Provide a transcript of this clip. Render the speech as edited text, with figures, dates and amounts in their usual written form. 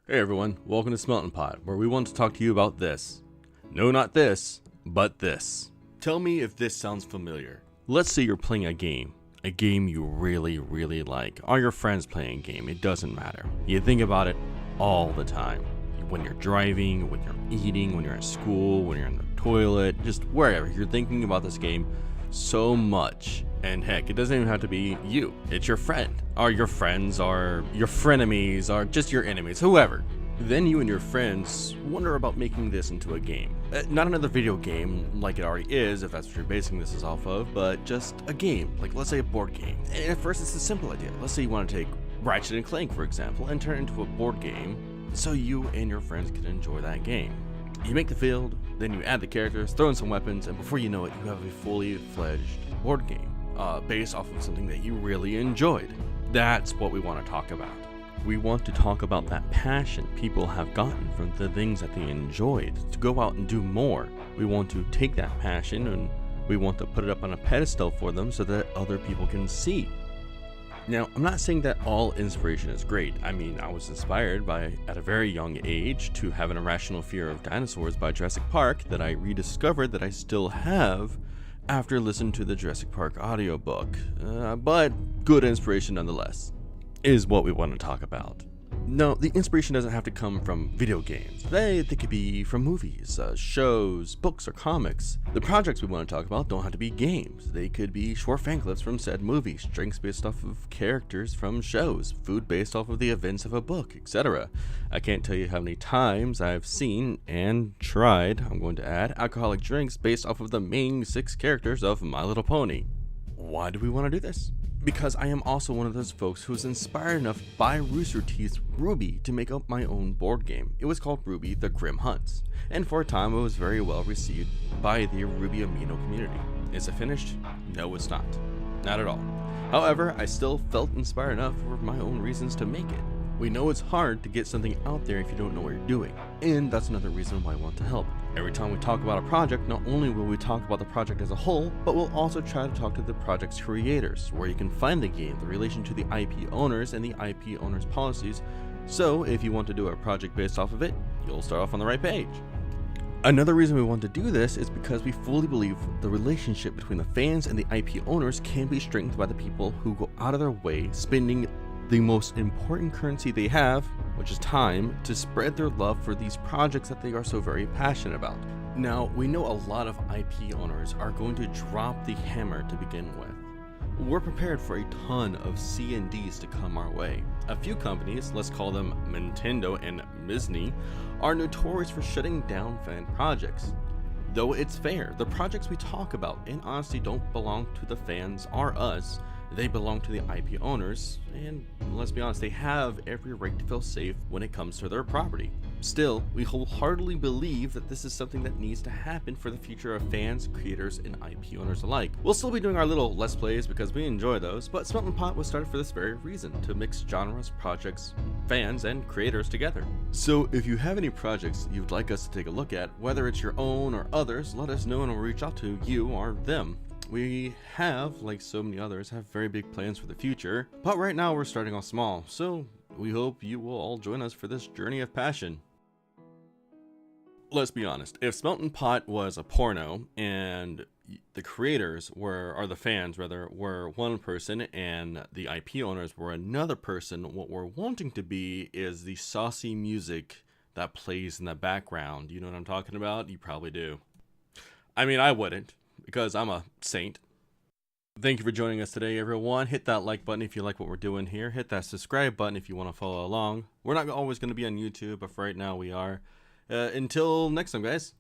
Hey everyone, welcome to Smeltin Pot, where we want to talk to you about this. No, not this, but this. Tell me if this sounds familiar. Let's say you're playing a game you really like, or your friends playing a game, it doesn't matter. You think about it all the time. When you're driving, when you're eating, when you're at school, when you're in the toilet, just wherever, you're thinking about this game so much. And heck, it doesn't even have to be you. It's your friend, or your friends, or your frenemies, or just your enemies, whoever. Then you and your friends wonder about making this into a game. Not another video game like it already is, if that's what you're basing this off of, but just a game, like let's say a board game. And at first it's a simple idea. Let's say you want to take Ratchet and Clank, for example, and turn it into a board game so you and your friends can enjoy that game. You make the field, then you add the characters, throw in some weapons, and before you know it, you have a fully fledged board game based off of something that you really enjoyed. That's what we want to talk about. We want to talk about that passion people have gotten from the things that they enjoyed to go out and do more. We want to take that passion and we want to put it up on a pedestal for them so that other people can see. Now, I'm not saying that all inspiration is great. I mean, I was inspired by, at a very young age, to have an irrational fear of dinosaurs by Jurassic Park that I rediscovered that I still have after listening to the Jurassic Park audiobook. But good inspiration nonetheless is what we want to talk about. No, the inspiration doesn't have to come from video games. They could be from movies, shows, books, or comics. The projects we want to talk about don't have to be games. They could be short fan clips from said movies, drinks based off of characters from shows, food based off of the events of a book, etc. I can't tell you how many times I've seen and tried, I'm going to add, alcoholic drinks based off of the main 6 characters of My Little Pony. Why do we want to do this? Because I am also one of those folks who was inspired enough by Rooster Teeth's Ruby to make up my own board game. It was called Ruby the Grim Hunts, and for a time it was very well received by the Ruby Amino community. Is it finished? No, it's not. Not at all. However, I still felt inspired enough for my own reasons to make it. We know it's hard to get something out there if you don't know what you're doing, and that's another reason why I want to help. Every time we talk about a project, not only will we talk about the project as a whole, but we'll also try to talk to the project's creators, where you can find the game, the relation to the IP owners, and the IP owners' policies, so if you want to do a project based off of it, you'll start off on the right page. Another reason we want to do this is because we fully believe the relationship between the fans and the IP owners can be strengthened by the people who go out of their way spending the most important currency they have, which is time, to spread their love for these projects that they are so very passionate about. Now, we know a lot of IP owners are going to drop the hammer to begin with. We're prepared for a ton of C&Ds to come our way. A few companies, let's call them Nintendo and Disney, are notorious for shutting down fan projects. Though it's fair, the projects we talk about in honesty don't belong to the fans or us. They belong to the IP owners, and let's be honest, they have every right to feel safe when it comes to their property. Still, we wholeheartedly believe that this is something that needs to happen for the future of fans, creators, and IP owners alike. We'll still be doing our little Let's Plays because we enjoy those, but Smeltin Pot was started for this very reason, to mix genres, projects, fans, and creators together. So if you have any projects you'd like us to take a look at, whether it's your own or others, let us know and we'll reach out to you or them. We have, like so many others, have very big plans for the future, but right now we're starting off small, so we hope you will all join us for this journey of passion. Let's be honest, if Smeltin Pot was a porno and the creators or the fans rather, were one person and the IP owners were another person, what we're wanting to be is the saucy music that plays in the background. You know what I'm talking about? You probably do. I mean, I wouldn't, because I'm a saint. Thank you for joining us today, everyone. Hit that like button if you like what we're doing here. Hit that subscribe button if you want to follow along. We're not always going to be on YouTube, but for right now we are. Until next time, guys.